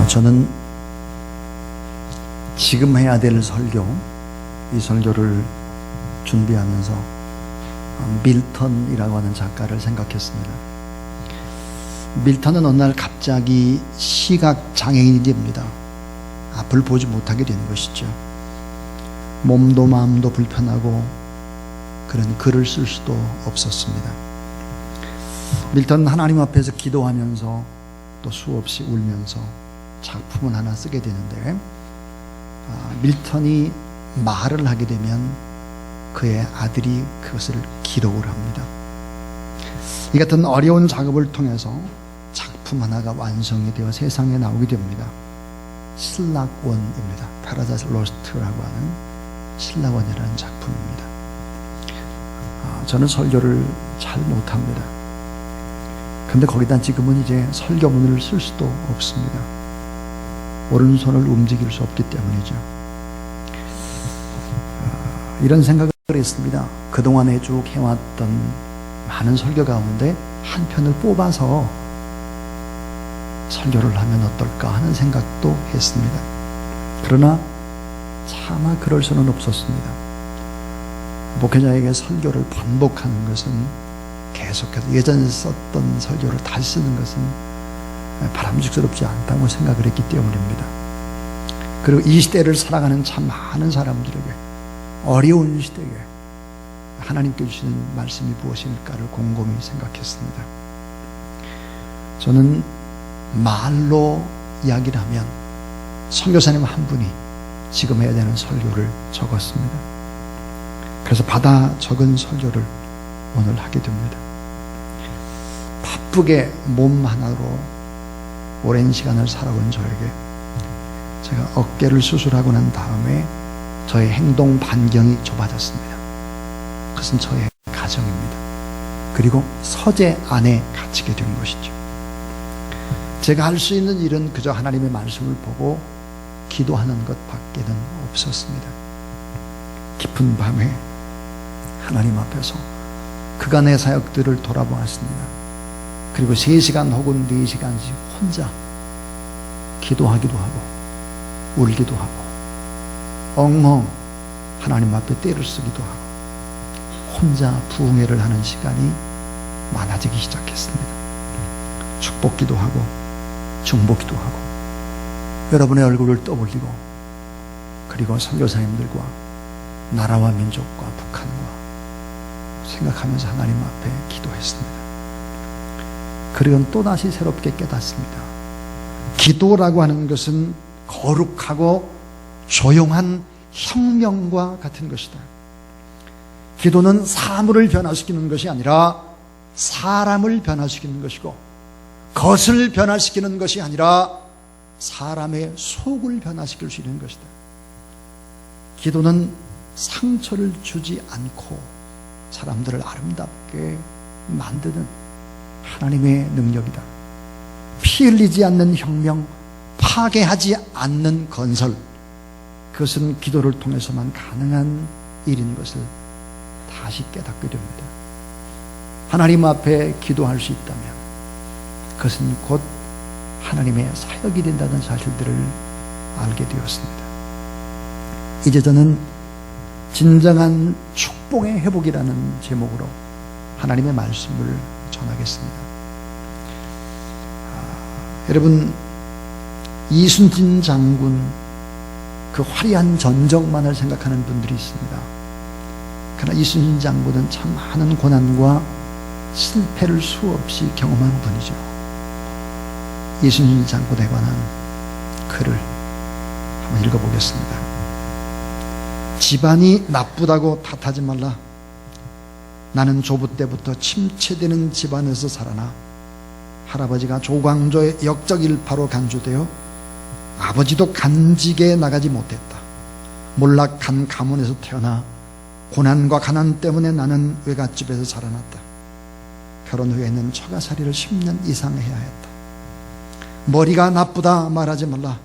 저는 지금 해야 될 설교, 이 설교를 준비하면서 밀턴이라고 하는 작가를 생각했습니다. 밀턴은 어느 날 갑자기 시각장애인이 됩니다. 앞을 보지 못하게 되는 것이죠. 몸도 마음도 불편하고 그런 글을 쓸 수도 없었습니다. 밀턴은 하나님 앞에서 기도하면서 또 수없이 울면서 작품을 하나 쓰게 되는데, 밀턴이 말을 하게 되면 그의 아들이 그것을 기록을 합니다. 이 같은 어려운 작업을 통해서 작품 하나가 완성이 되어 세상에 나오게 됩니다. 신락원입니다. 파라다이스 로스트라고 하는 신락원이라는 작품입니다. 저는 설교를 잘 못합니다. 근데 거기다 지금은 이제 설교문을 쓸 수도 없습니다. 오른손을 움직일 수 없기 때문이죠. 이런 생각을 했습니다. 그동안에 쭉 해왔던 많은 설교 가운데 한 편을 뽑아서 설교를 하면 어떨까 하는 생각도 했습니다. 그러나 차마 그럴 수는 없었습니다. 목회자에게 설교를 반복하는 것은, 계속해서 예전에 썼던 설교를 다시 쓰는 것은 바람직스럽지 않다고 생각을 했기 때문입니다. 그리고 이 시대를 살아가는 참 많은 사람들에게, 어려운 시대에 하나님께 주시는 말씀이 무엇일까를 곰곰이 생각했습니다. 저는 말로 이야기를 하면 선교사님 한 분이 지금 해야 되는 설교를 적었습니다. 그래서 받아 적은 설교를 오늘 하게 됩니다. 바쁘게 몸 하나로 오랜 시간을 살아온 저에게 제가 어깨를 수술하고 난 다음에 저의 행동 반경이 좁아졌습니다. 그것은 저의 가정입니다. 그리고 서재 안에 갇히게 된 것이죠. 제가 할 수 있는 일은 그저 하나님의 말씀을 보고 기도하는 것밖에는 없었습니다. 깊은 밤에 하나님 앞에서 그간의 사역들을 돌아보았습니다. 그리고 3시간 혹은 4시간씩 혼자 기도하기도 하고 울기도 하고 엉엉 하나님 앞에 떼를 쓰기도 하고 혼자 부흥회를 하는 시간이 많아지기 시작했습니다. 축복기도 하고 중보기도 하고 여러분의 얼굴을 떠올리고, 그리고 선교사님들과 나라와 민족과 북한과 생각하면서 하나님 앞에 기도했습니다. 그리고 또다시 새롭게 깨닫습니다. 기도라고 하는 것은 거룩하고 조용한 혁명과 같은 것이다. 기도는 사물을 변화시키는 것이 아니라 사람을 변화시키는 것이고, 것을 변화시키는 것이 아니라 사람의 속을 변화시킬 수 있는 것이다. 기도는 상처를 주지 않고 사람들을 아름답게 만드는 하나님의 능력이다. 피 흘리지 않는 혁명, 파괴하지 않는 건설, 그것은 기도를 통해서만 가능한 일인 것을 다시 깨닫게 됩니다. 하나님 앞에 기도할 수 있다면 그것은 곧 하나님의 사역이 된다는 사실들을 알게 되었습니다. 이제 저는 진정한 축복의 회복이라는 제목으로 하나님의 말씀을 전하겠습니다. 여러분, 이순신 장군 그 화려한 전적만을 생각하는 분들이 있습니다. 그러나 이순신 장군은 참 많은 고난과 실패를 수없이 경험한 분이죠. 이순신 장군에 관한 글을 한번 읽어보겠습니다. 집안이 나쁘다고 탓하지 말라. 나는 조부 때부터 침체되는 집안에서 살아나 할아버지가 조광조의 역적 일파로 간주되어 아버지도 간직에 나가지 못했다. 몰락한 가문에서 태어나 고난과 가난 때문에 나는 외갓집에서 살아났다. 결혼 후에는 처가살이를 10년 이상 해야 했다. 머리가 나쁘다 말하지 말라.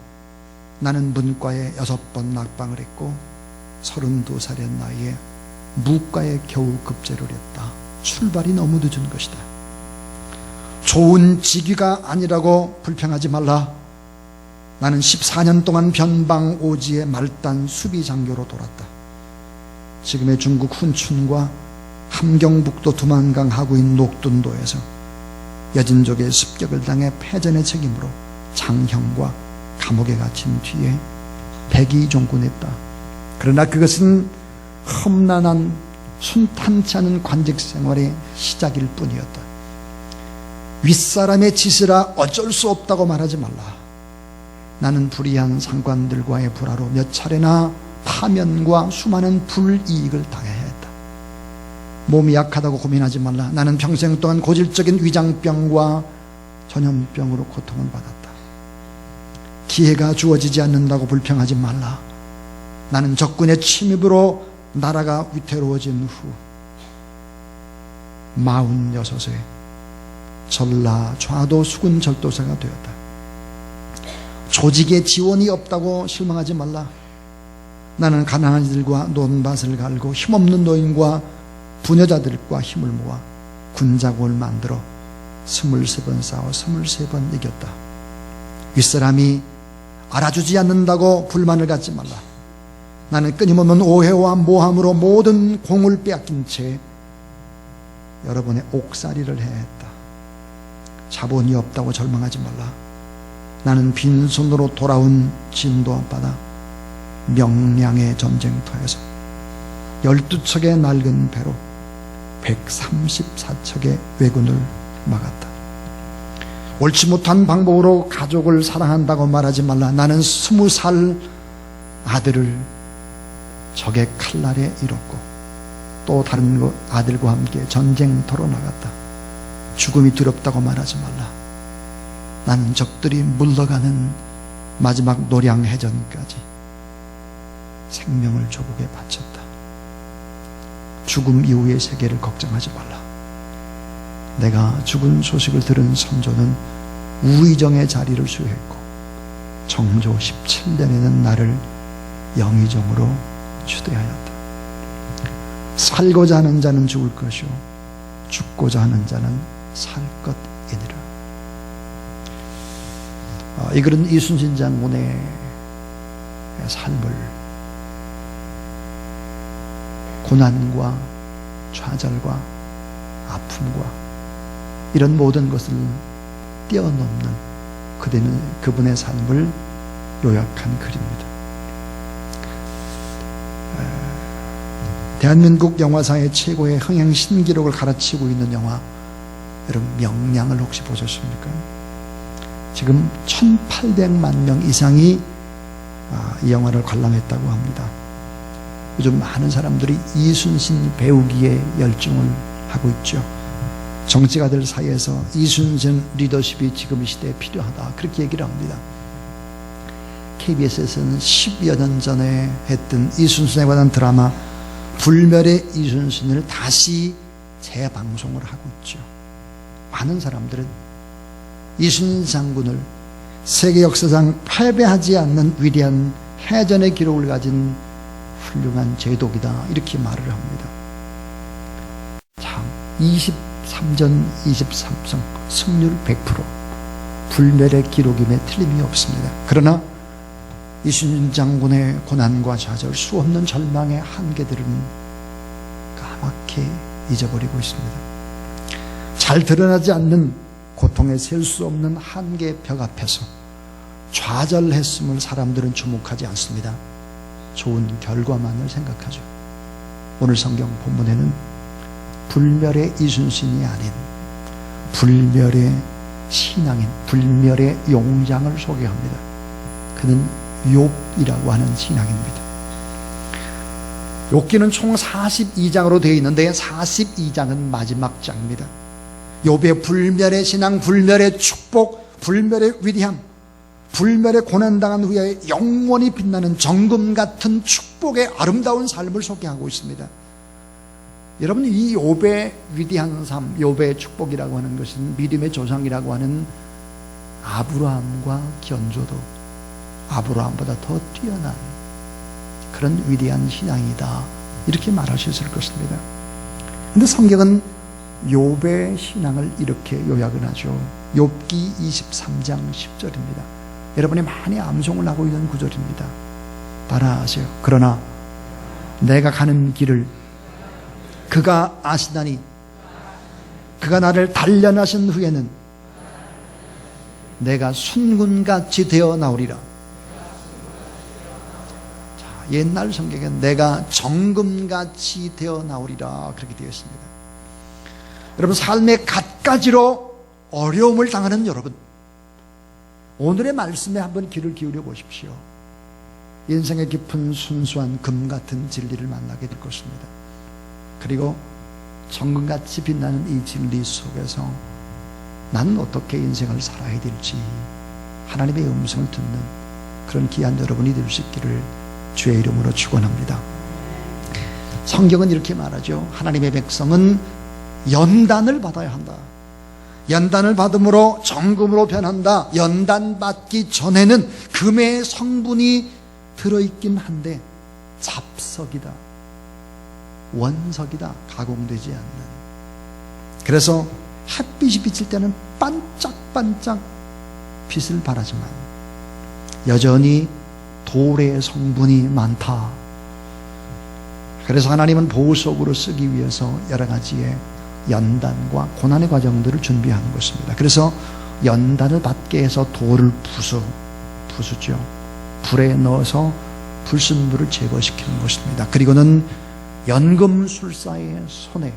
나는 문과에 6번 낙방을 했고 32살의 나이에 무과에 겨우 급제를 했다. 출발이 너무 늦은 것이다. 좋은 직위가 아니라고 불평하지 말라. 나는 14년 동안 변방 오지의 말단 수비 장교로 돌았다. 지금의 중국 훈춘과 함경북도 두만강 하구인 녹둔도에서 여진족의 습격을 당해 패전의 책임으로 장형과 감옥에 갇힌 뒤에 백의종군했다. 그러나 그것은 험난한 순탄치 않은 관직 생활의 시작일 뿐이었다. 윗사람의 짓이라 어쩔 수 없다고 말하지 말라. 나는 불의한 상관들과의 불화로 몇 차례나 파면과 수많은 불이익을 당해야 했다. 몸이 약하다고 고민하지 말라. 나는 평생 동안 고질적인 위장병과 전염병으로 고통을 받았다. 기회가 주어지지 않는다고 불평하지 말라. 나는 적군의 침입으로 나라가 위태로워진 후 46에 전라 좌도 수군 절도사가 되었다. 조직에 지원이 없다고 실망하지 말라. 나는 가난한 이들과 논밭을 갈고 힘없는 노인과 부녀자들과 힘을 모아 군자국을 만들어 23번 싸워 23번 이겼다. 윗사람이 알아주지 않는다고 불만을 갖지 말라. 나는 끊임없는 오해와 모함으로 모든 공을 빼앗긴 채 여러 번의 옥살이를 해야 했다. 자본이 없다고 절망하지 말라. 나는 빈손으로 돌아온 진도 앞바다 명량의 전쟁터에서 12척의 낡은 배로 134척의 왜군을 막았다. 옳지 못한 방법으로 가족을 사랑한다고 말하지 말라. 나는 20살 아들을 적의 칼날에 잃었고 또 다른 아들과 함께 전쟁터로 나갔다. 죽음이 두렵다고 말하지 말라. 나는 적들이 물러가는 마지막 노량해전까지 생명을 조국에 바쳤다. 죽음 이후의 세계를 걱정하지 말라. 내가 죽은 소식을 들은 선조는 우의정의 자리를 수여했고 정조 17년에는 나를 영의정으로 추대하였다. 살고자 하는 자는 죽을 것이요 죽고자 하는 자는 살 것이니라. 이 글은 이순신 장군의 삶을 고난과 좌절과 아픔과 이런 모든 것을 뛰어넘는 그분의 삶을 요약한 글입니다. 대한민국 영화사의 최고의 흥행 신기록을 갈아치고 있는 영화, 여러분 명량을 혹시 보셨습니까? 지금 1800만 명 이상이 이 영화를 관람했다고 합니다. 요즘 많은 사람들이 이순신 배우기에 열중을 하고 있죠. 정치가들 사이에서 이순신 리더십이 지금 이 시대에 필요하다, 그렇게 얘기를 합니다. KBS에서는 10여 년 전에 했던 이순신에 관한 드라마 불멸의 이순신을 다시 재방송을 하고 있죠. 많은 사람들은 이순신 장군을 세계 역사상 패배하지 않는 위대한 해전의 기록을 가진 훌륭한 제독이다, 이렇게 말을 합니다. 참 23전 23승 승률 100%, 불멸의 기록임에 틀림이 없습니다. 그러나 이순신 장군의 고난과 좌절, 수없는 절망의 한계들은 까맣게 잊어버리고 있습니다. 잘 드러나지 않는 고통에 셀 수 없는 한계의 벽 앞에서 좌절했음을 사람들은 주목하지 않습니다. 좋은 결과만을 생각하죠. 오늘 성경 본문에는 불멸의 이순신이 아닌 불멸의 신앙인, 불멸의 용장을 소개합니다. 그는 욥이라고 하는 신앙입니다. 욥기는 총 42장으로 되어 있는데 42장은 마지막 장입니다. 욥의 불멸의 신앙, 불멸의 축복, 불멸의 위대함, 불멸의 고난당한 후에 영원히 빛나는 정금 같은 축복의 아름다운 삶을 소개하고 있습니다. 여러분, 이 욥의 위대한 삶, 욥의 축복이라고 하는 것은 믿음의 조상이라고 하는 아브라함과 견조도 아브라함보다 더 뛰어난 그런 위대한 신앙이다, 이렇게 말할 수 있을 것입니다. 그런데 성경은 욥의 신앙을 이렇게 요약을 하죠. 욥기 23장 10절입니다. 여러분이 많이 암송을 하고 있는 구절입니다. 따라하세요. 그러나 내가 가는 길을 그가 아시다니 그가 나를 단련하신 후에는 내가 순군같이 되어 나오리라. 자, 옛날 성경에 내가 정금같이 되어 나오리라 그렇게 되어 있습니다. 여러분, 삶의 갖가지로 어려움을 당하는 여러분, 오늘의 말씀에 한번 귀를 기울여 보십시오. 인생의 깊은 순수한 금 같은 진리를 만나게 될 것입니다. 그리고 정금같이 빛나는 이 진리 속에서 나는 어떻게 인생을 살아야 될지 하나님의 음성을 듣는 그런 귀한 여러분이 될 수 있기를 주의 이름으로 축원합니다. 성경은 이렇게 말하죠. 하나님의 백성은 연단을 받아야 한다. 연단을 받음으로 정금으로 변한다. 연단 받기 전에는 금의 성분이 들어있긴 한데 잡석이다, 원석이다, 가공되지 않는. 그래서 햇빛이 비칠 때는 반짝반짝 빛을 발하지만 여전히 돌의 성분이 많다. 그래서 하나님은 보석으로 쓰기 위해서 여러 가지의 연단과 고난의 과정들을 준비하는 것입니다. 그래서 연단을 받게 해서 돌을 부수죠. 불에 넣어서 불순물을 제거시키는 것입니다. 그리고는 연금술사의 손에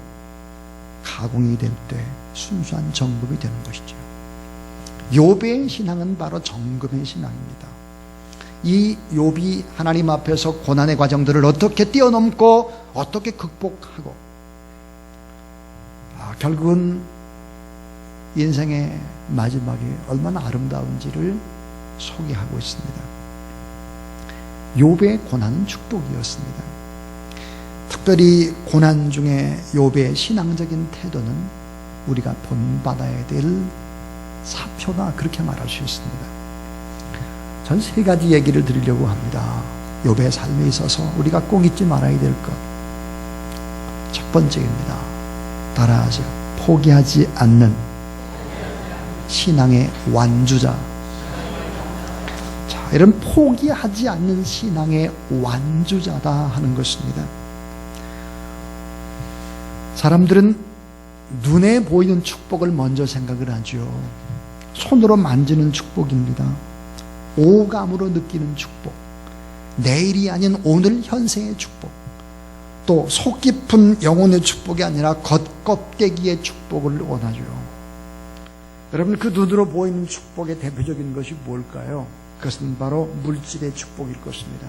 가공이 될 때 순수한 정금이 되는 것이죠. 욥의 신앙은 바로 정금의 신앙입니다. 이 욥이 하나님 앞에서 고난의 과정들을 어떻게 뛰어넘고 어떻게 극복하고 결국은 인생의 마지막이 얼마나 아름다운지를 소개하고 있습니다. 욥의 고난은 축복이었습니다. 특별히 고난 중에 욥의 신앙적인 태도는 우리가 본받아야 될 사표다, 그렇게 말할 수 있습니다. 전 세 가지 얘기를 드리려고 합니다. 욥의 삶에 있어서 우리가 꼭 잊지 말아야 될 것. 첫 번째입니다. 따라하세요. 포기하지 않는 신앙의 완주자. 자, 이런 포기하지 않는 신앙의 완주자다 하는 것입니다. 사람들은 눈에 보이는 축복을 먼저 생각을 하죠. 손으로 만지는 축복입니다. 오감으로 느끼는 축복, 내일이 아닌 오늘 현생의 축복, 또 속 깊은 영혼의 축복이 아니라 겉껍데기의 축복을 원하죠. 여러분, 그 눈으로 보이는 축복의 대표적인 것이 뭘까요? 그것은 바로 물질의 축복일 것입니다.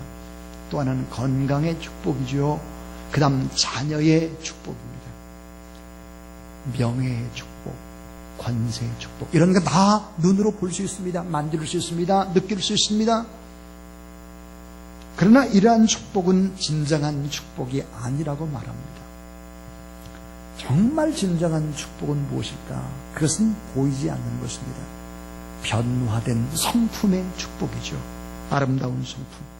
또 하나는 건강의 축복이죠. 그 다음 자녀의 축복입니다. 명예의 축복, 권세의 축복, 이런 거 다 눈으로 볼 수 있습니다. 만질 수 있습니다. 느낄 수 있습니다. 그러나 이러한 축복은 진정한 축복이 아니라고 말합니다. 정말 진정한 축복은 무엇일까? 그것은 보이지 않는 것입니다. 변화된 성품의 축복이죠. 아름다운 성품.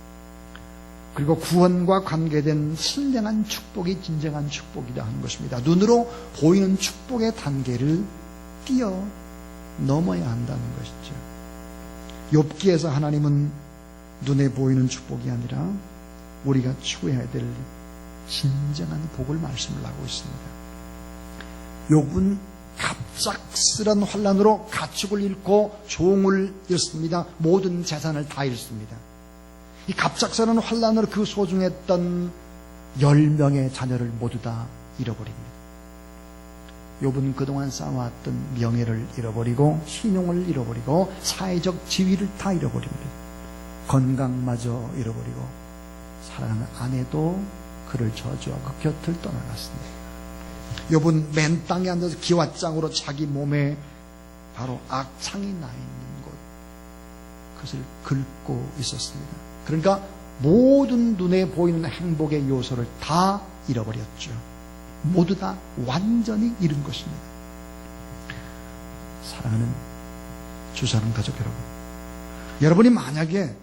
그리고 구원과 관계된 신령한 축복이 진정한 축복이라 하는 것입니다. 눈으로 보이는 축복의 단계를 뛰어넘어야 한다는 것이죠. 욥기에서 하나님은 눈에 보이는 축복이 아니라 우리가 추구해야 될 진정한 복을 말씀을 하고 있습니다. 욥은 갑작스런 환난으로 가축을 잃고 종을 잃습니다. 모든 재산을 다 잃습니다. 이 갑작스러운 환난으로 그 소중했던 10명의 자녀를 모두 다 잃어버립니다. 욥은 그동안 쌓아왔던 명예를 잃어버리고 신용을 잃어버리고 사회적 지위를 다 잃어버립니다. 건강마저 잃어버리고 사랑하는 아내도 그를 저주하고 그 곁을 떠나갔습니다. 욥은 맨 땅에 앉아서 기왓장으로 자기 몸에 바로 악창이 나 있는 곳, 그것을 긁고 있었습니다. 그러니까 모든 눈에 보이는 행복의 요소를 다 잃어버렸죠. 모두 다 완전히 잃은 것입니다. 사랑하는 주사랑 가족 여러분, 여러분이 만약에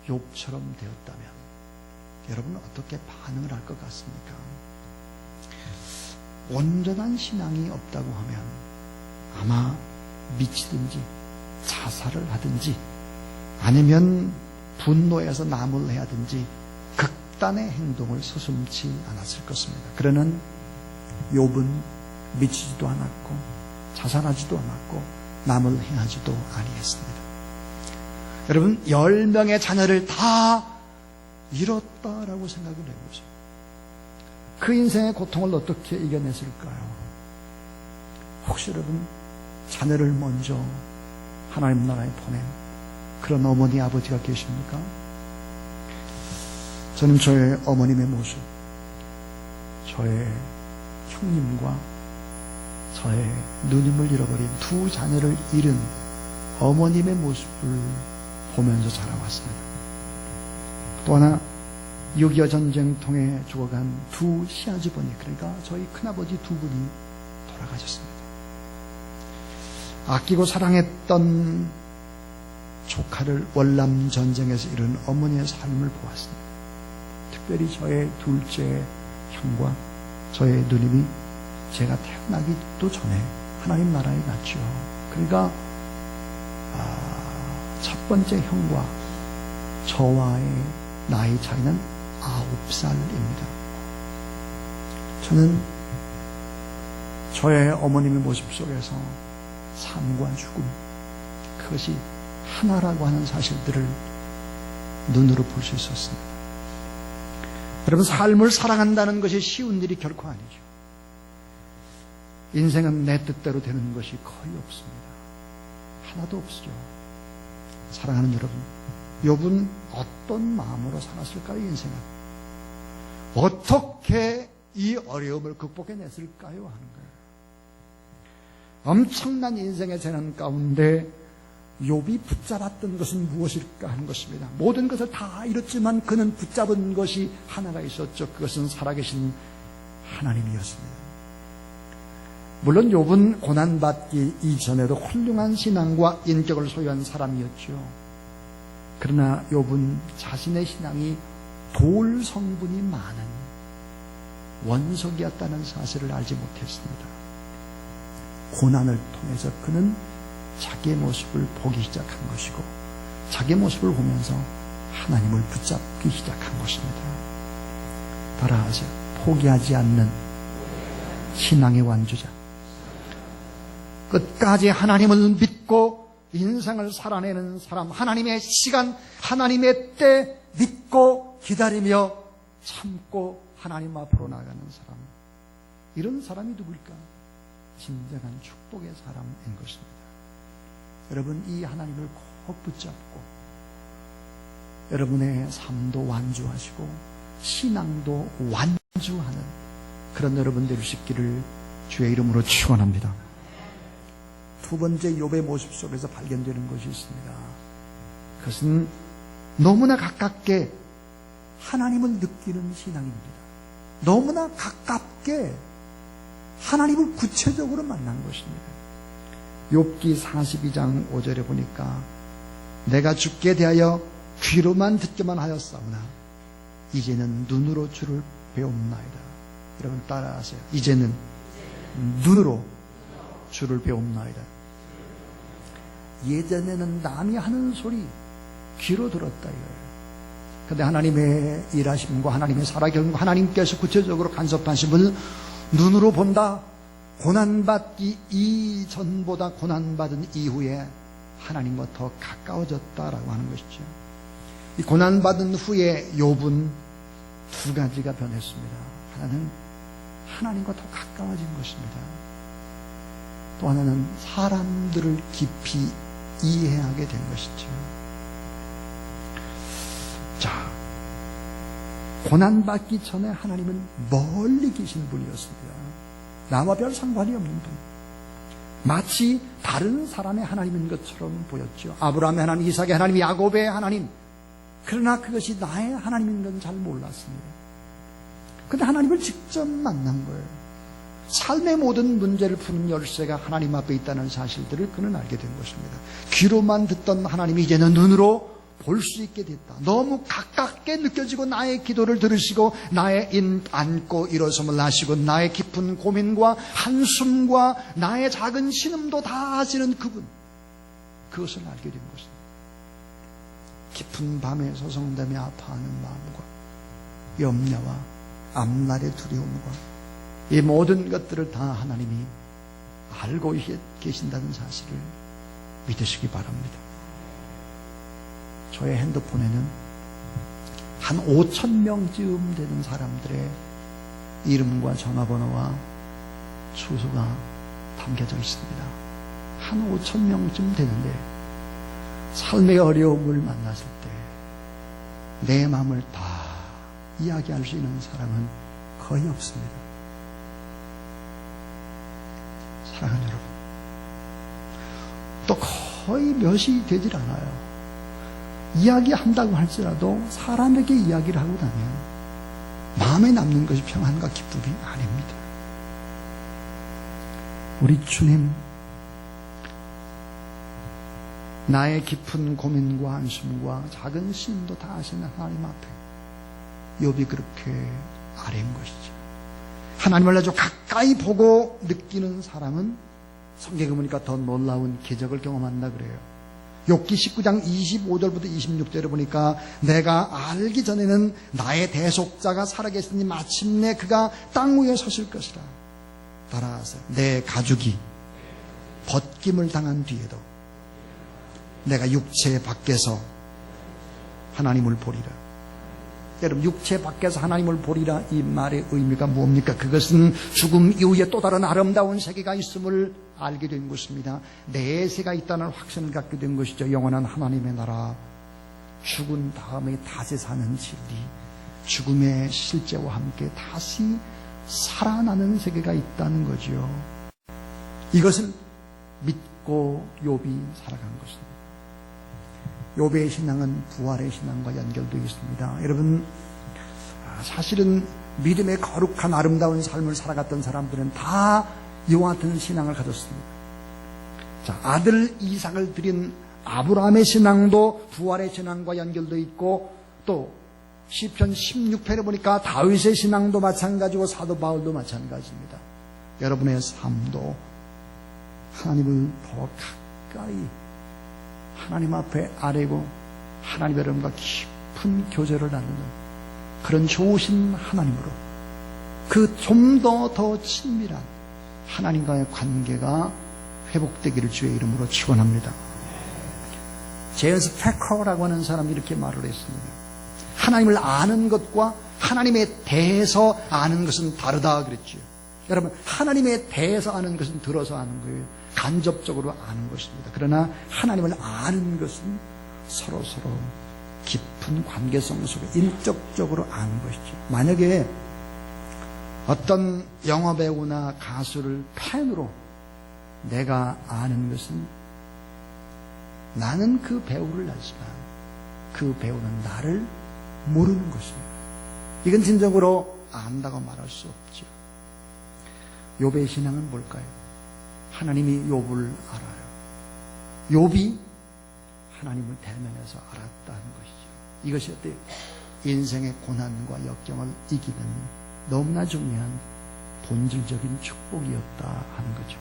욥처럼 되었다면 여러분은 어떻게 반응을 할 것 같습니까? 온전한 신앙이 없다고 하면 아마 미치든지 자살을 하든지 아니면 분노해서 남을 하든지 극단의 행동을 서슴지 않았을 것입니다. 그러는 욥은 미치지도 않았고 자살하지도 않았고 남을 행하지도 아니했습니다. 여러분, 10명의 자녀를 다 잃었다라고 생각을 해보죠. 그 인생의 고통을 어떻게 이겨냈을까요? 혹시 여러분, 자녀를 먼저 하나님 나라에 보낸 그런 어머니 아버지가 계십니까? 저는 저의 어머님의 모습, 저의 형님과 저의 누님을 잃어버린 두 자녀를 잃은 어머님의 모습을 보면서 자라왔습니다. 또 하나 6.25 전쟁통에 죽어간 두 시아주버니, 그러니까 저희 큰아버지 두 분이 돌아가셨습니다. 아끼고 사랑했던 조카를 월남 전쟁에서 잃은 어머니의 삶을 보았습니다. 특별히 저의 둘째 형과 저의 누님이 제가 태어나기도 전에 하나님 나라에 갔죠. 그러니까 첫 번째 형과 저와의 나이 차이는 9살입니다. 저는 저의 어머님의 모습 속에서 삶과 죽음, 그것이 하나라고 하는 사실들을 눈으로 볼 수 있었습니다. 여러분, 삶을 사랑한다는 것이 쉬운 일이 결코 아니죠. 인생은 내 뜻대로 되는 것이 거의 없습니다. 하나도 없죠. 사랑하는 여러분, 욥은 어떤 마음으로 살았을까요? 인생은 어떻게 이 어려움을 극복해냈을까요? 하는 거예요. 엄청난 인생의 재난 가운데 욥이 붙잡았던 것은 무엇일까 하는 것입니다. 모든 것을 다 잃었지만 그는 붙잡은 것이 하나가 있었죠. 그것은 살아계신 하나님이었습니다. 물론 욥은 고난받기 이전에도 훌륭한 신앙과 인격을 소유한 사람이었죠. 그러나 욥은 자신의 신앙이 돌 성분이 많은 원석이었다는 사실을 알지 못했습니다. 고난을 통해서 그는 자기의 모습을 보기 시작한 것이고 자기의 모습을 보면서 하나님을 붙잡기 시작한 것입니다. 따라하세요. 포기하지 않는 신앙의 완주자. 끝까지 하나님을 믿고 인생을 살아내는 사람, 하나님의 시간, 하나님의 때 믿고 기다리며 참고 하나님 앞으로 나가는 사람, 이런 사람이 누구일까? 진정한 축복의 사람인 것입니다. 여러분, 이 하나님을 꼭 붙잡고 여러분의 삶도 완주하시고 신앙도 완주하는 그런 여러분 될 수 있기를 주의 이름으로 축원합니다. 두 번째 욥의 모습 속에서 발견되는 것이 있습니다. 그것은 너무나 가깝게 하나님을 느끼는 신앙입니다. 너무나 가깝게 하나님을 구체적으로 만난 것입니다. 욥기 42장 5절에 보니까 내가 주께 대하여 귀로만 듣기만 하였사오나 이제는 눈으로 주를 배움나이다. 여러분 따라하세요. 이제는 눈으로 주를 배움나이다. 예전에는 남이 하는 소리 귀로 들었다 이거예요. 그런데 하나님의 일하심과 하나님의 살아계심과 하나님께서 구체적으로 간섭하심을 눈으로 본다. 고난받기 이전보다 고난받은 이후에 하나님과 더 가까워졌다라고 하는 것이죠. 이 고난받은 후에 욥은 두 가지가 변했습니다. 하나는 하나님과 더 가까워진 것입니다. 또 하나는 사람들을 깊이 이해하게 된 것이죠. 자, 고난받기 전에 하나님은 멀리 계신 분이었습니다. 나와 별 상관이 없는 분. 마치 다른 사람의 하나님인 것처럼 보였죠. 아브라함의 하나님, 이삭의 하나님, 야곱의 하나님. 그러나 그것이 나의 하나님인 건 잘 몰랐습니다. 그런데 하나님을 직접 만난 거예요. 삶의 모든 문제를 푸는 열쇠가 하나님 앞에 있다는 사실들을 그는 알게 된 것입니다. 귀로만 듣던 하나님이 이제는 눈으로 볼 수 있게 됐다. 너무 가깝게 느껴지고 나의 기도를 들으시고 나의 안고 일어섬을 하시고 나의 깊은 고민과 한숨과 나의 작은 신음도 다 아시는 그것을 알게 된 것입니다. 깊은 밤에 소송되며 아파하는 마음과 염려와 앞날의 두려움과 이 모든 것들을 다 하나님이 알고 계신다는 사실을 믿으시기 바랍니다. 저의 핸드폰에는 한 5,000명쯤 되는 사람들의 이름과 전화번호와 주소가 담겨져 있습니다. 한 5,000명쯤 되는데 삶의 어려움을 만났을 때 내 마음을 다 이야기할 수 있는 사람은 거의 없습니다. 사랑하는 여러분, 또 거의 몇이 되질 않아요. 이야기한다고 할지라도 사람에게 이야기를 하고 나면 마음에 남는 것이 평안과 기쁨이 아닙니다. 우리 주님, 나의 깊은 고민과 한숨과 작은 시인도 다 아시는 하나님 앞에 욥이 그렇게 아뢰인 것이죠. 하나님을 아주 가까이 보고 느끼는 사람은 성경에 보니까 더 놀라운 기적을 경험한다 그래요. 욥기 19장 25절부터 26절에 보니까 내가 알기 전에는 나의 대속자가 살아계시니 마침내 그가 땅 위에 서실 것이라. 따라하세요. 내 가죽이 벗김을 당한 뒤에도 내가 육체 밖에서 하나님을 보리라. 여러분, 육체 밖에서 하나님을 보리라, 이 말의 의미가 뭡니까? 그것은 죽음 이후에 또 다른 아름다운 세계가 있음을 알게 된 것입니다. 내세가 있다는 확신을 갖게 된 것이죠. 영원한 하나님의 나라, 죽은 다음에 다시 사는 진리, 죽음의 실제와 함께 다시 살아나는 세계가 있다는 거지요. 이것을 믿고 욥이 살아간 것입니다. 욥의 신앙은 부활의 신앙과 연결되어 있습니다. 여러분, 사실은 믿음의 거룩한 아름다운 삶을 살아갔던 사람들은 다 이와 같은 신앙을 가졌습니다. 자, 아들 이삭을 드린 아브라함의 신앙도 부활의 신앙과 연결되어 있고, 또 시편 16편에 보니까 다윗의 신앙도 마찬가지고 사도 바울도 마찬가지입니다. 여러분의 삶도 하나님을 더 가까이 하나님 앞에 아뢰고 하나님 여러분과 깊은 교제를 나누는 그런 좋으신 하나님으로 그 좀 더 친밀한 하나님과의 관계가 회복되기를 주의 이름으로 축원합니다. 제임스 패커라고 하는 사람이 이렇게 말을 했습니다. 하나님을 아는 것과 하나님에 대해서 아는 것은 다르다 그랬죠. 여러분, 하나님에 대해서 아는 것은 들어서 아는 거예요. 간접적으로 아는 것입니다. 그러나 하나님을 아는 것은 서로 깊은 관계성 속에 인격적으로 아는 것이죠. 만약에 어떤 영화배우나 가수를 팬으로 내가 아는 것은 나는 그 배우를 알지만 그 배우는 나를 모르는 것입니다. 이건 진정으로 안다고 말할 수 없죠. 욥의 신앙은 뭘까요? 하나님이 욥을 알아요. 욥이 하나님을 대면해서 알았다는 것이죠. 이것이 어때요? 인생의 고난과 역경을 이기는 너무나 중요한 본질적인 축복이었다 하는 거죠.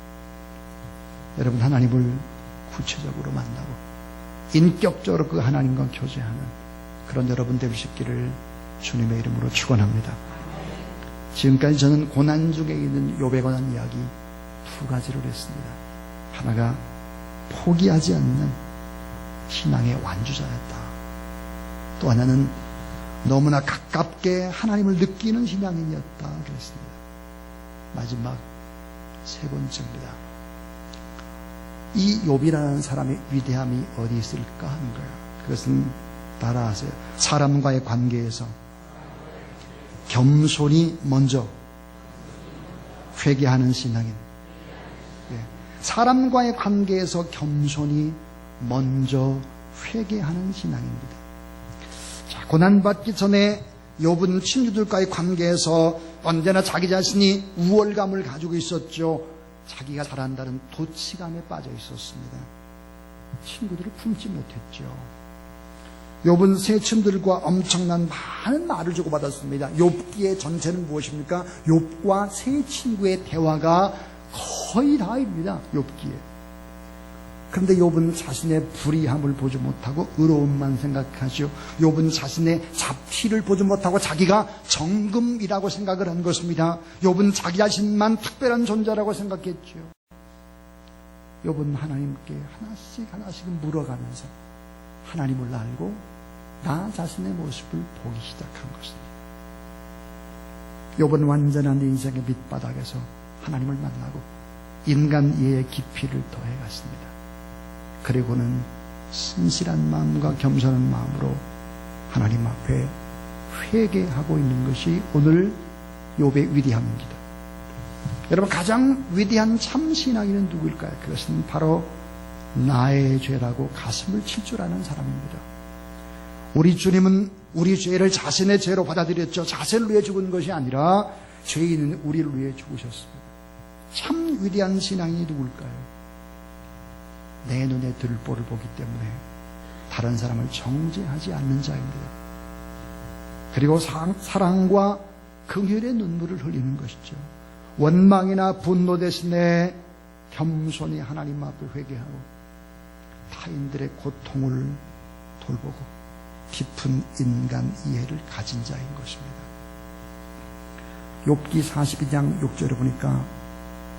여러분, 하나님을 구체적으로 만나고 인격적으로 그 하나님과 교제하는 그런 여러분 되시기를 주님의 이름으로 축원합니다. 지금까지 저는 고난 중에 있는 욥에 관한 이야기 두 가지를 했습니다. 하나가 포기하지 않는 신앙의 완주자였다. 또 하나는 너무나 가깝게 하나님을 느끼는 신앙인이었다 그랬습니다. 마지막 세 번째입니다. 이 욥이라는 사람의 위대함이 어디 있을까 하는 거예요. 그것은 따라하세요. 사람과의 관계에서 겸손히 먼저 회개하는 신앙인. 사람과의 관계에서 겸손히 먼저 회개하는 신앙입니다. 자, 고난받기 전에 욥은 친구들과의 관계에서 언제나 자기 자신이 우월감을 가지고 있었죠. 자기가 잘한다는 도치감에 빠져 있었습니다. 친구들을 품지 못했죠. 욥은 세 친구들과 엄청난 많은 말을 주고받았습니다. 욥기의 전체는 무엇입니까? 욥과 세 친구의 대화가 거의 다입니다. 욥기에. 그런데 욥은 자신의 불의함을 보지 못하고 의로움만 생각하죠. 욥은 자신의 잡티를 보지 못하고 자기가 정금이라고 생각을 한 것입니다. 욥은 자기 자신만 특별한 존재라고 생각했죠. 욥은 하나님께 하나씩 하나씩 물어가면서 하나님을 알고 나 자신의 모습을 보기 시작한 것입니다. 욥은 완전한 인생의 밑바닥에서 하나님을 만나고 인간 이해의 깊이를 더해갔습니다. 그리고는 신실한 마음과 겸손한 마음으로 하나님 앞에 회개하고 있는 것이 오늘 욥의 위대함입니다. 여러분, 가장 위대한 참신앙인은 누구일까요? 그것은 바로 나의 죄라고 가슴을 칠 줄 아는 사람입니다. 우리 주님은 우리 죄를 자신의 죄로 받아들였죠. 자신을 위해 죽은 것이 아니라 죄인은 우리를 위해 죽으셨습니다. 참 위대한 신앙인이 누굴까요? 내 눈에 들보를 보기 때문에 다른 사람을 정죄하지 않는 자입니다. 그리고 사랑과 긍휼의 눈물을 흘리는 것이죠. 원망이나 분노 대신에 겸손히 하나님 앞에 회개하고 타인들의 고통을 돌보고 깊은 인간 이해를 가진 자인 것입니다. 욥기 42장 6절에 보니까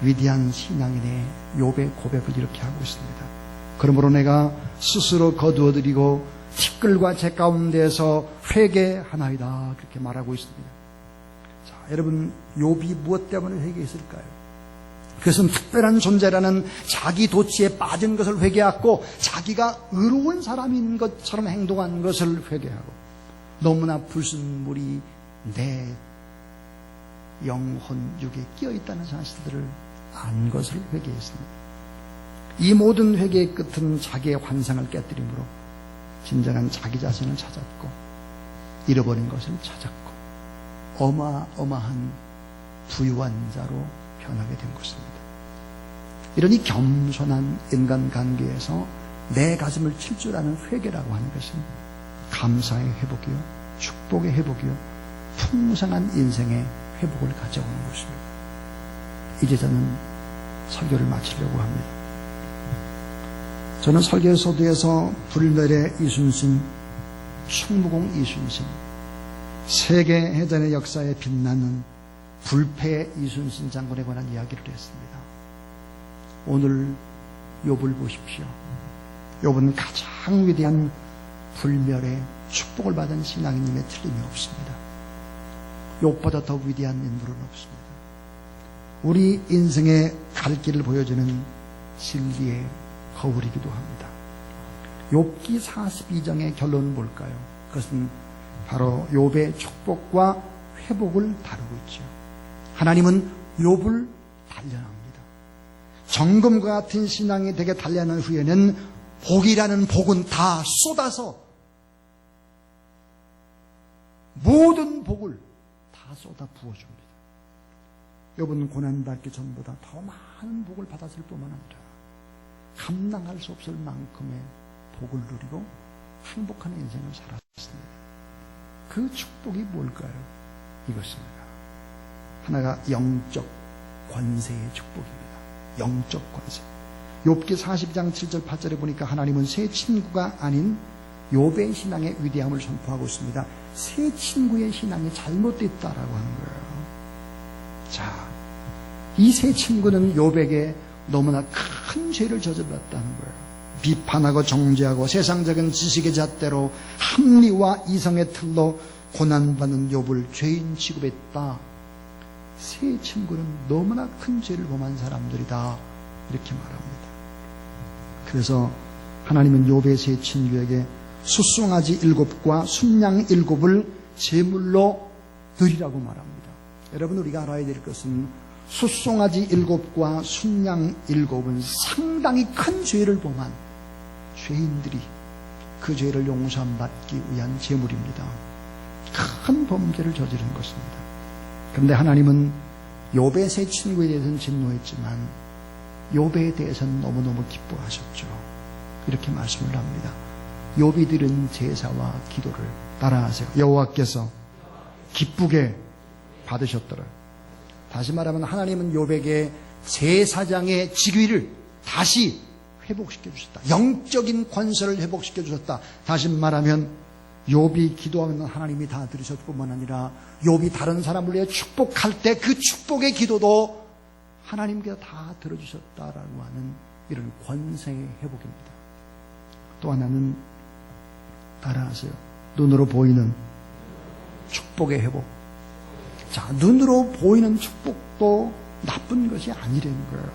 위대한 신앙인의 욥의 고백을 이렇게 하고 있습니다. 그러므로 내가 스스로 거두어드리고 티끌과 제 가운데에서 회개하나이다, 그렇게 말하고 있습니다. 자, 여러분, 욥이 무엇 때문에 회개했을까요? 그것은 특별한 존재라는 자기 도취에 빠진 것을 회개하고 자기가 의로운 사람인 것처럼 행동한 것을 회개하고 너무나 불순물이 내 영혼 육에 끼어있다는 사실들을 안 것을 회개했습니다. 이 모든 회개의 끝은 자기의 환상을 깨뜨림으로 진정한 자기 자신을 찾았고 잃어버린 것을 찾았고 어마어마한 부유한 자로 변하게 된 것입니다. 이러니 겸손한 인간관계에서 내 가슴을 칠 줄 아는 회개라고 하는 것은 감사의 회복이요, 축복의 회복이요, 풍성한 인생의 회복을 가져오는 것입니다. 이제 저는 설교를 마치려고 합니다. 저는 설교서두에서 불멸의 이순신, 충무공 이순신, 세계해전의 역사에 빛나는 불패의 이순신 장군에 관한 이야기를 했습니다. 오늘 욥을 보십시오. 욥은 가장 위대한 불멸의 축복을 받은 신앙인임에 틀림이 없습니다. 욥보다 더 위대한 인물은 없습니다. 우리 인생의 갈 길을 보여주는 진리의 거울이기도 합니다. 욥기 42장의 결론은 뭘까요? 그것은 바로 욥의 축복과 회복을 다루고 있죠. 하나님은 욥을 단련합니다. 정금과 같은 신앙이 되게 단련한 후에는 복이라는 복은 다 쏟아서 모든 복을 다 쏟아 부어줍니다. 욥은 고난받기 전보다 더 많은 복을 받았을 뿐만 아니라 감당할 수 없을 만큼의 복을 누리고 행복한 인생을 살았습니다. 그 축복이 뭘까요? 이것입니다. 하나가 영적 권세의 축복입니다. 영적 권세. 욥기 40장 7절 8절에 보니까 하나님은 새 친구가 아닌 욥의 신앙의 위대함을 선포하고 있습니다. 새 친구의 신앙이 잘못됐다라고 하는 거예요. 자, 이 새 친구는 욥에게 너무나 큰 죄를 저질렀다는 거예요. 비판하고 정죄하고 세상적인 지식의 잣대로 합리와 이성의 틀로 고난받는 욥을 죄인 취급했다. 새 친구는 너무나 큰 죄를 범한 사람들이다, 이렇게 말합니다. 그래서 하나님은 욥의 새 친구에게 숫송아지 7과 순양 7을 제물로 드리라고 말합니다. 여러분, 우리가 알아야 될 것은 숫송아지 7과 순양 7은 상당히 큰 죄를 범한 죄인들이 그 죄를 용서받기 위한 제물입니다. 큰 범죄를 저지른 것입니다. 그런데 하나님은 욥의 새 친구에 대해서는 진노했지만 욥에 대해서는 너무너무 기뻐하셨죠. 이렇게 말씀을 합니다. 욥이 드린 제사와 기도를 따라하세요. 여호와께서 기쁘게 받으셨더라. 다시 말하면 하나님은 욥에게 제사장의 직위를 다시 회복시켜 주셨다. 영적인 권세를 회복시켜 주셨다. 다시 말하면 욥이 기도하면 하나님이 다 들으셨을 뿐만 아니라 욥이 다른 사람을 위해 축복할 때 그 축복의 기도도 하나님께서 다 들어주셨다라고 하는 이런 권세의 회복입니다. 또 하나는 따라하세요. 눈으로 보이는 축복의 회복. 자, 눈으로 보이는 축복도 나쁜 것이 아니라는 거예요.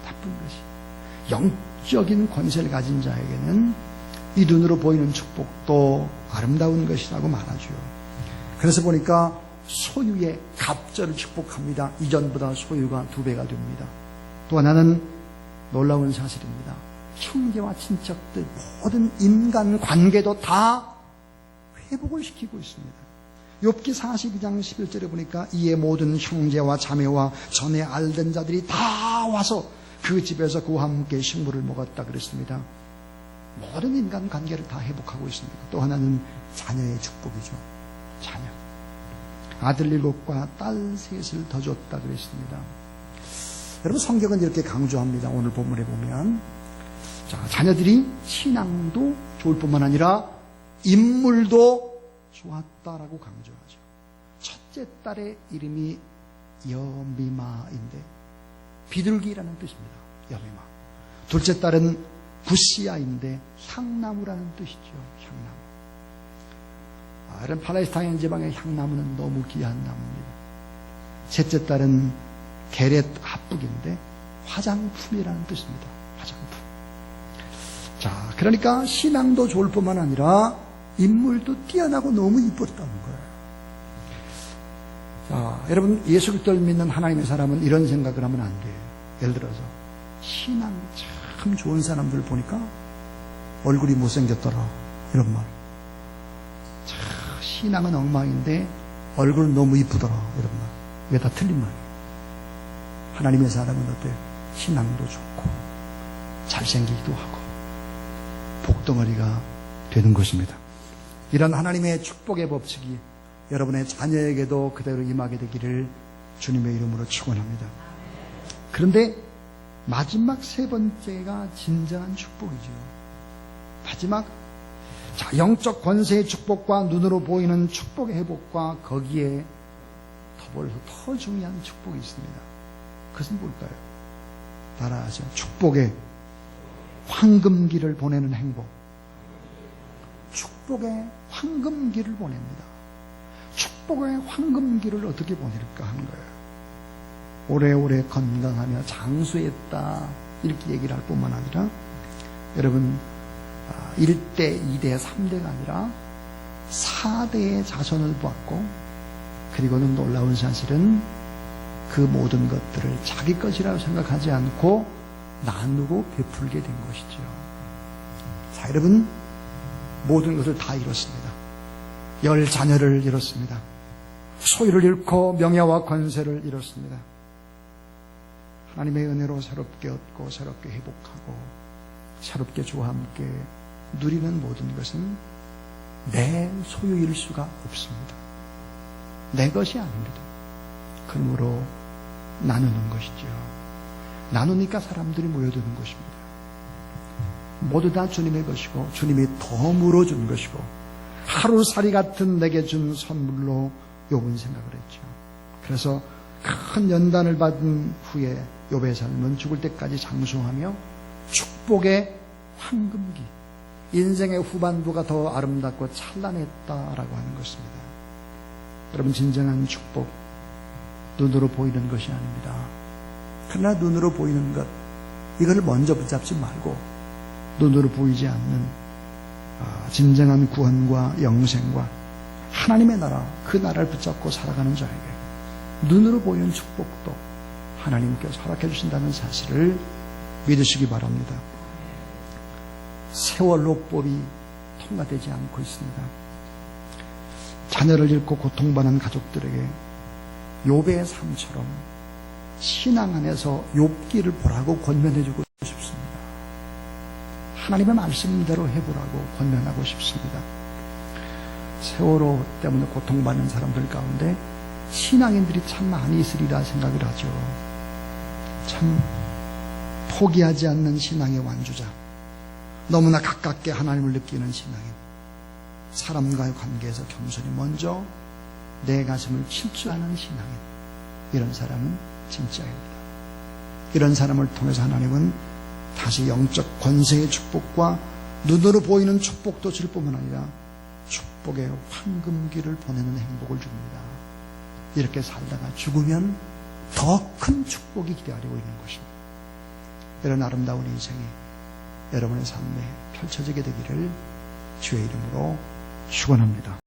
나쁜 것이. 영적인 권세를 가진 자에게는 이 눈으로 보이는 축복도 아름다운 것이라고 말하죠. 그래서 보니까 소유의 갑절을 축복합니다. 이전보다 소유가 2배가 됩니다. 또 하나는 놀라운 사실입니다. 형제와 친척들 모든 인간 관계도 다 회복을 시키고 있습니다. 욥기 42장 11절에 보니까 이에 모든 형제와 자매와 전에 알던 자들이 다 와서 그 집에서 그와 함께 식물을 먹었다 그랬습니다. 모든 인간 관계를 다 회복하고 있습니다. 또 하나는 자녀의 축복이죠. 자녀. 아들 7과 딸 3을 더 줬다 그랬습니다. 여러분, 성경은 이렇게 강조합니다. 오늘 본문에 보면 자, 자녀들이 신앙도 좋을 뿐만 아니라 인물도 좋았다라고 강조하죠. 첫째 딸의 이름이 여미마인데 비둘기라는 뜻입니다. 여미마. 둘째 딸은 구시아인데 향나무라는 뜻이죠. 향나무. 이런 팔레스타인 지방의 향나무는 너무 귀한 나무입니다. 셋째 딸은 게렛 합북인데 화장품이라는 뜻입니다. 화장품. 자, 그러니까 신앙도 좋을 뿐만 아니라 인물도 뛰어나고 너무 이뻤다는 거예요. 자, 여러분, 예수 그리스도를 믿는 하나님의 사람은 이런 생각을 하면 안 돼요. 예를 들어서 신앙 참 좋은 사람들 보니까 얼굴이 못생겼더라, 이런 말. 참 신앙은 엉망인데 얼굴은 너무 이쁘더라, 이런 말. 이게 다 틀린 말이에요. 하나님의 사람은 어때요? 신앙도 좋고 잘생기기도 하고 복덩어리가 되는 것입니다. 이런 하나님의 축복의 법칙이 여러분의 자녀에게도 그대로 임하게 되기를 주님의 이름으로 축원합니다. 그런데 마지막 3번째가 진정한 축복이죠. 마지막, 자, 영적 권세의 축복과 눈으로 보이는 축복의 회복과 거기에 더불어서 더 중요한 축복이 있습니다. 그것은 뭘까요? 따라하죠. 축복의 황금기를 보내는 행복. 축복의 황금기를 보냅니다. 축복의 황금기를 어떻게 보낼까 하는 거예요. 오래오래 건강하며 장수했다, 이렇게 얘기를 할 뿐만 아니라 여러분 1대, 2대, 3대가 아니라 4대의 자손을 보았고, 그리고는 놀라운 사실은 그 모든 것들을 자기 것이라고 생각하지 않고 나누고 베풀게 된 것이죠. 자, 여러분, 모든 것을 다 잃었습니다. 10자녀를 잃었습니다. 소유를 잃고 명예와 권세를 잃었습니다. 하나님의 은혜로 새롭게 얻고 새롭게 회복하고 새롭게 주와 함께 누리는 모든 것은 내 소유일 수가 없습니다. 내 것이 아닙니다. 그러므로 나누는 것이죠. 나누니까 사람들이 모여드는 것입니다. 모두 다 주님의 것이고 주님이 더 물어준 것이고 하루살이 같은 내게 준 선물로 욥은 생각을 했죠. 그래서 큰 연단을 받은 후에 욥의 삶은 죽을 때까지 장수하며 축복의 황금기, 인생의 후반부가 더 아름답고 찬란했다라고 하는 것입니다. 여러분, 진정한 축복, 눈으로 보이는 것이 아닙니다. 그러나 눈으로 보이는 것, 이걸 먼저 붙잡지 말고 눈으로 보이지 않는 진정한 구원과 영생과 하나님의 나라, 그 나라를 붙잡고 살아가는 자에게 눈으로 보이는 축복도 하나님께서 허락해 주신다는 사실을 믿으시기 바랍니다. 세월 노법이 통과되지 않고 있습니다. 자녀를 잃고 고통받는 가족들에게 욥의 삶처럼 신앙 안에서 욥기를 보라고 권면해주고 싶습니다. 하나님의 말씀대로 해보라고 권면하고 싶습니다. 세월호 때문에 고통받는 사람들 가운데 신앙인들이 참 많이 있으리라 생각을 하죠. 참 포기하지 않는 신앙의 완주자, 너무나 가깝게 하나님을 느끼는 신앙인, 사람과의 관계에서 겸손히 먼저 내 가슴을 침투하는 신앙인, 이런 사람은 진짜입니다. 이런 사람을 통해서 하나님은 다시 영적 권세의 축복과 눈으로 보이는 축복도 줄 뿐만 아니라 축복의 황금기를 보내는 행복을 줍니다. 이렇게 살다가 죽으면 더 큰 축복이 기다리고 있는 것입니다. 이런 아름다운 인생이 여러분의 삶에 펼쳐지게 되기를 주의 이름으로 축원합니다.